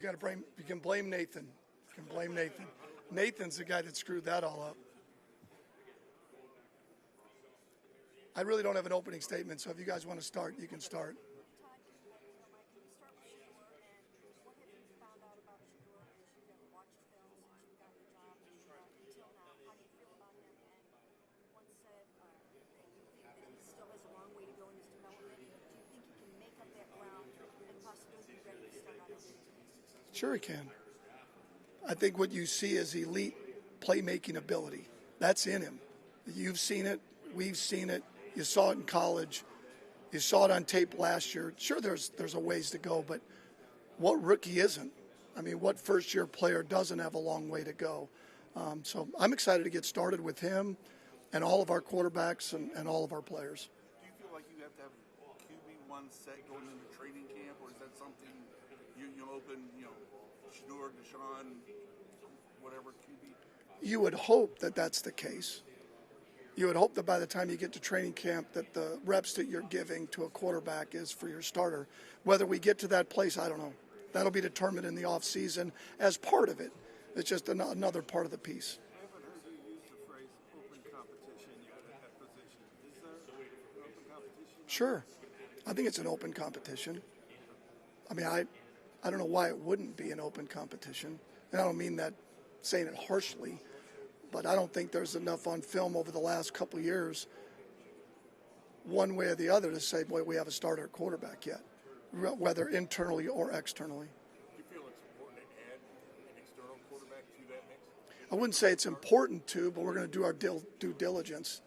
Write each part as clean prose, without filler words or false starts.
You can blame Nathan. You can blame Nathan. Nathan's the guy that screwed that all up. I really don't have an opening statement, so if you guys want to start, you can start. Sure he can. I think what you see is elite playmaking ability. That's in him. You've seen it. We've seen it. You saw it in college. You saw it on tape last year. Sure, there's a ways to go, but what rookie isn't? I mean, what first-year player doesn't have a long way to go? So I'm excited to get started with him and all of our quarterbacks and all of our players. Do you feel like you have to have QB1 set going into training camp, or is that something you open, Shador, Deshaun, whatever QB? You would hope that that's the case. You would hope that by the time you get to training camp that the reps that you're giving to a quarterback is for your starter. Whether we get to that place, I don't know. That'll be determined in the offseason as part of it. It's just another part of the piece. I haven't heard you use the phrase open competition yet at that position. Is there an open competition? Sure. I think it's an open competition. I mean, I don't know why it wouldn't be an open competition. And I don't mean that saying it harshly, but I don't think there's enough on film over the last couple of years, one way or the other, to say, boy, we have a starter quarterback yet, whether internally or externally. Do you feel it's important to add an external quarterback to that mix? I wouldn't say it's important to, but we're going to do our due diligence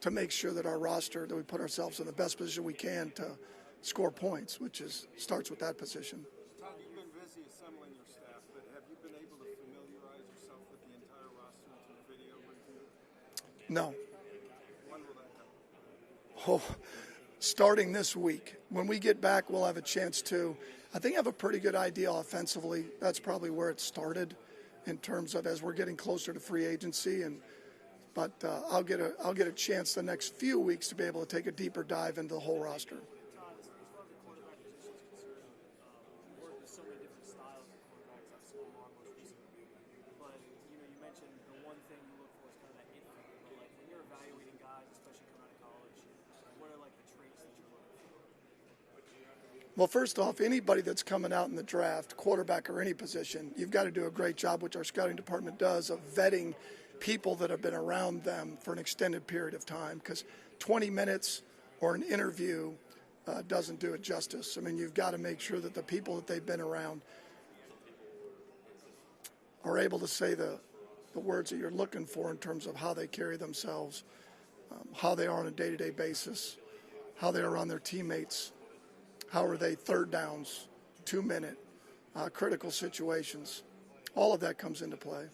to make sure that our roster, that we put ourselves in the best position we can to score points, which starts with that position. Todd, you've been busy assembling your staff, but have you been able to familiarize yourself with the entire roster through video review? No. When will that happen? Oh, starting this week. When we get back, we'll have a chance to, I think, have a pretty good idea offensively. That's probably where it started in terms of as we're getting closer to free agency. But I'll get a chance the next few weeks to be able to take a deeper dive into the whole roster. Todd, as far as the quarterback position is concerned, you work with so many different styles of quarterbacks. I've seen Lamar most recently. But, you mentioned the one thing you look for is kind of that it factor. But, when you're evaluating guys, especially coming out of college, what are, the traits that you're looking for? Well, first off, anybody that's coming out in the draft, quarterback or any position, you've got to do a great job, which our scouting department does, of vetting people that have been around them for an extended period of time, because 20 minutes or an interview doesn't do it justice. I mean, you've got to make sure that the people that they've been around are able to say the words that you're looking for in terms of how they carry themselves, how they are on a day-to-day basis, how they are around their teammates, how are they third downs, 2-minute, critical situations. All of that comes into play.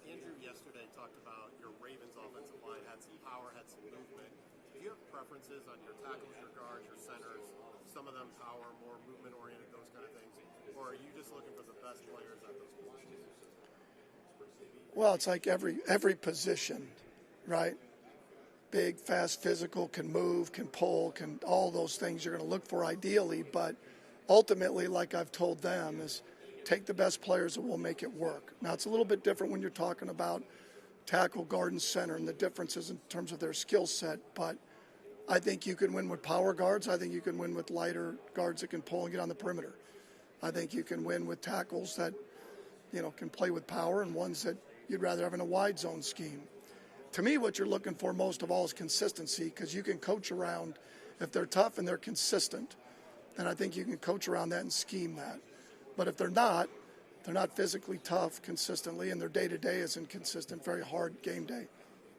Andrew yesterday talked about your Ravens offensive line had some power, had some movement. Do you have preferences on your tackles, your guards, your centers? Some of them power, more movement-oriented, those kind of things? Or are you just looking for the best players at those positions? Well, it's like every position, right? Big, fast, physical, can move, can pull, can all those things you're going to look for ideally. But ultimately, like I've told them, is take the best players that will make it work. Now, it's a little bit different when you're talking about tackle, guard, and center and the differences in terms of their skill set. But I think you can win with power guards. I think you can win with lighter guards that can pull and get on the perimeter. I think you can win with tackles that, can play with power and ones that you'd rather have in a wide zone scheme. To me, what you're looking for most of all is consistency, because you can coach around, if they're tough and they're consistent, then I think you can coach around that and scheme that. But if they're not physically tough consistently, and their day-to-day is inconsistent, very hard game day.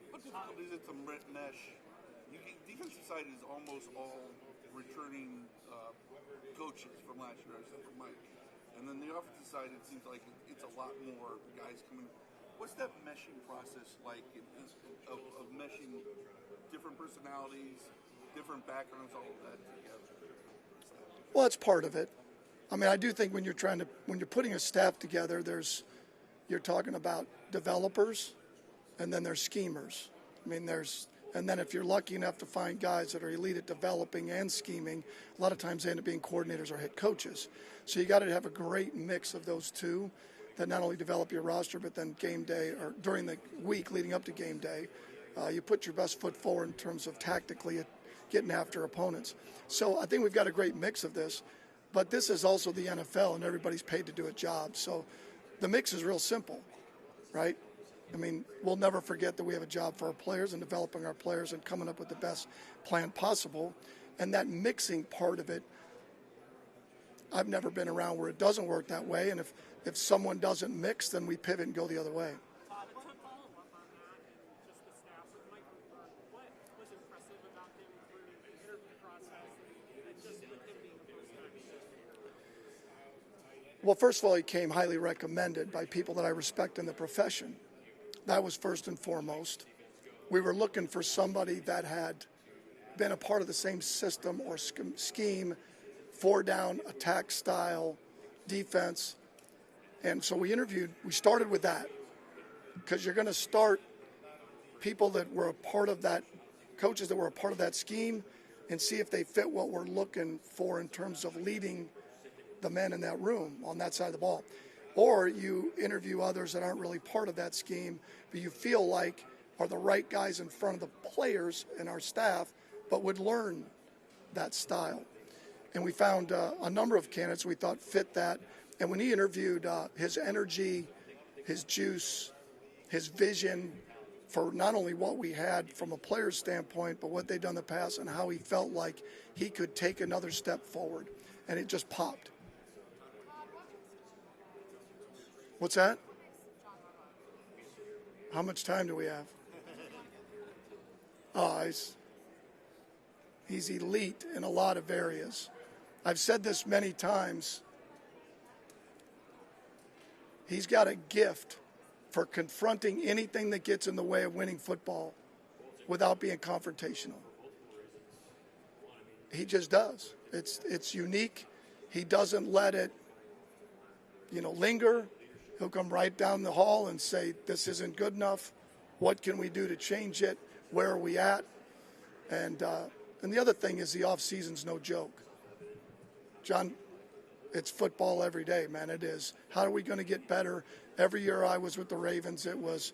What difficult is it to mesh? Defensive side is almost all returning coaches from last year, except for Mike. And then the offensive side, it seems like it's a lot more guys coming. What's that meshing process like of meshing different personalities, different backgrounds, all of that together? Well, it's part of it. I mean, I do think when you're putting a staff together, you're talking about developers, and then there's schemers. I mean, there's And then if you're lucky enough to find guys that are elite at developing and scheming, a lot of times they end up being coordinators or head coaches. So you got to have a great mix of those two that not only develop your roster, but then game day or during the week leading up to game day, you put your best foot forward in terms of tactically getting after opponents. So I think we've got a great mix of this. But this is also the NFL, and everybody's paid to do a job. So the mix is real simple, right? I mean, we'll never forget that we have a job for our players and developing our players and coming up with the best plan possible. And that mixing part of it, I've never been around where it doesn't work that way. And if someone doesn't mix, then we pivot and go the other way. Todd, to follow up on that, just the staff with Mike, what was impressive about him through the interview process and just with him being the first time? Well, first of all, he came highly recommended by people that I respect in the profession. That was first and foremost. We were looking for somebody that had been a part of the same system or scheme, 4-down attack style defense. And so we started with that, because you're going to start people that were a part of that, coaches that were a part of that scheme, and see if they fit what we're looking for in terms of leading the men in that room on that side of the ball. Or you interview others that aren't really part of that scheme, but you feel like are the right guys in front of the players and our staff, but would learn that style. And we found a number of candidates we thought fit that. And when he interviewed, his energy, his juice, his vision for not only what we had from a player's standpoint, but what they'd done in the past and how he felt like he could take another step forward. And it just popped. What's that? How much time do we have? Oh, he's elite in a lot of areas. I've said this many times. He's got a gift for confronting anything that gets in the way of winning football without being confrontational. He just does. It's unique. He doesn't let it, linger. He'll come right down the hall and say, this isn't good enough. What can we do to change it? Where are we at? And the other thing is the off season's no joke. John, it's football every day, man. It is. How are we going to get better? Every year I was with the Ravens, it was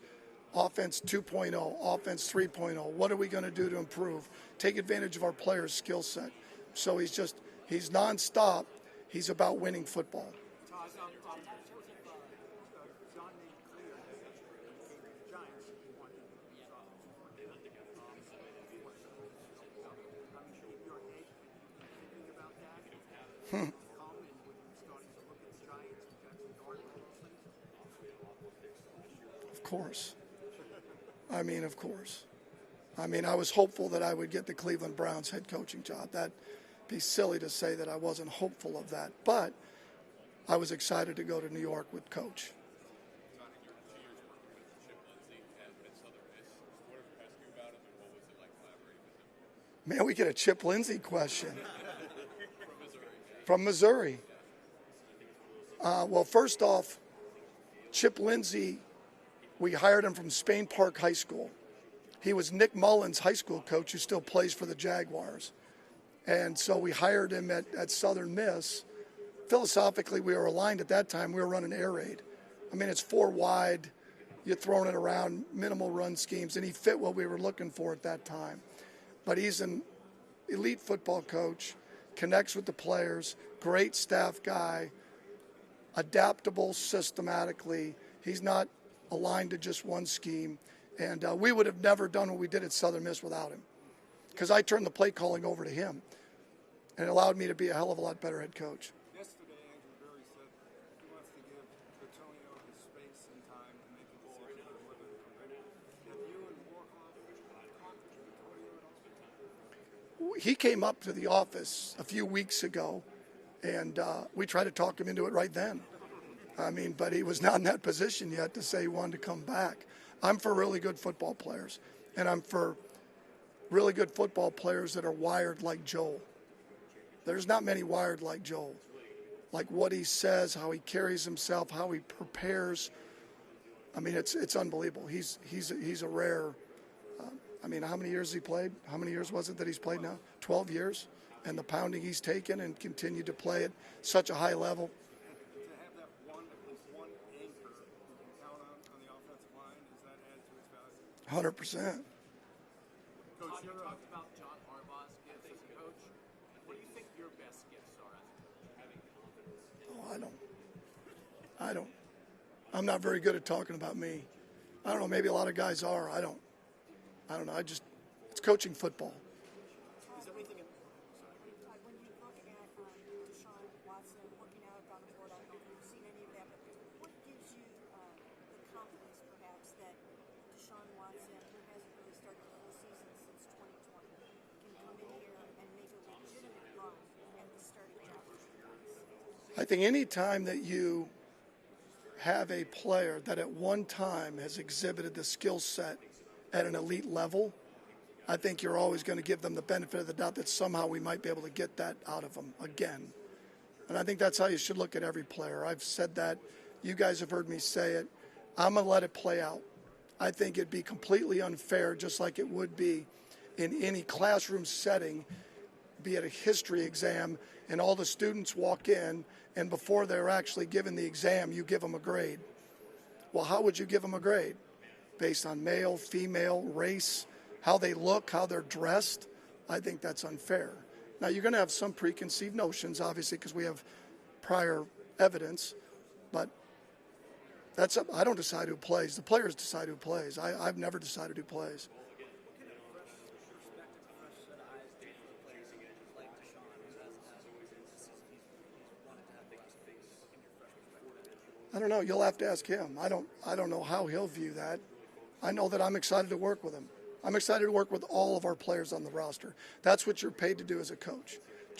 offense 2.0, offense 3.0. What are we going to do to improve? Take advantage of our players' skill set. So he's nonstop. He's about winning football. Todd, in terms of John made it clear that the Giants wanted to be soft. I'm sure your head thinking about that. Come and when you starting to look at the Giants and Jackson Dart closely. Of course. Of course. I was hopeful that I would get the Cleveland Browns head coaching job. That'd be silly to say that I wasn't hopeful of that. But I was excited to go to New York with Coach. Man, we get a Chip Lindsey question. From Missouri. Well, first off, Chip Lindsey, we hired him from Spain Park High School. He was Nick Mullen's high school coach who still plays for the Jaguars. And so we hired him at Southern Miss. Philosophically, we were aligned at that time. We were running air raid. It's 4 wide. You're throwing it around, minimal run schemes, and he fit what we were looking for at that time. But he's an elite football coach, connects with the players, great staff guy, adaptable systematically. He's not aligned to just one scheme. And we would have never done what we did at Southern Miss without him, because I turned the play calling over to him, and it allowed me to be a hell of a lot better head coach. Yesterday, Andrew Berry said he wants to give Antonio his space and time to make a decision on whether to come back. Have you and Warhol talked to Antonio at all? He came up to the office a few weeks ago, and we tried to talk him into it right then. But he was not in that position yet to say he wanted to come back. I'm for really good football players, and I'm for really good football players that are wired like Joel. There's not many wired like Joel. Like what he says, how he carries himself, how he prepares. It's unbelievable. He's a rare. I mean, how many years he played? How many years was it that he's played now? 12 years. And the pounding he's taken and continued to play at such a high level. To have that at least one anchor you can count on the offensive line, does that add to its value? 100%. Coach, You talked about John Harbaugh's gifts as a coach. What do you think your best gifts are as a coach? Oh, I'm not very good at talking about me. I don't know. Maybe a lot of guys are. I don't know. It's coaching football. is there anything in, When you look at Deshaun Watson working out on the board, I don't know if you've seen any of that, but what gives you the confidence, perhaps, that Deshaun Watson, who hasn't really started the full season since 2020, can come in here and make a legitimate run at the starting job? I think any time that you have a player that at one time has exhibited the skill set at an elite level, I think you're always going to give them the benefit of the doubt that somehow we might be able to get that out of them again. And I think that's how you should look at every player. I've said that. You guys have heard me say it. I'm going to let it play out. I think it'd be completely unfair, just like it would be in any classroom setting, be it a history exam, and all the students walk in, and before they're actually given the exam, you give them a grade. Well, how would you give them a grade? Based on male, female, race, how they look, how they're dressed? I think that's unfair. Now, you're going to have some preconceived notions, obviously, because we have prior evidence, but that's up. I don't decide who plays. The players decide who plays. I've never decided who plays. I don't know. You'll have to ask him. I don't know how he'll view that. I know that I'm excited to work with him. I'm excited to work with all of our players on the roster. That's what you're paid to do as a coach.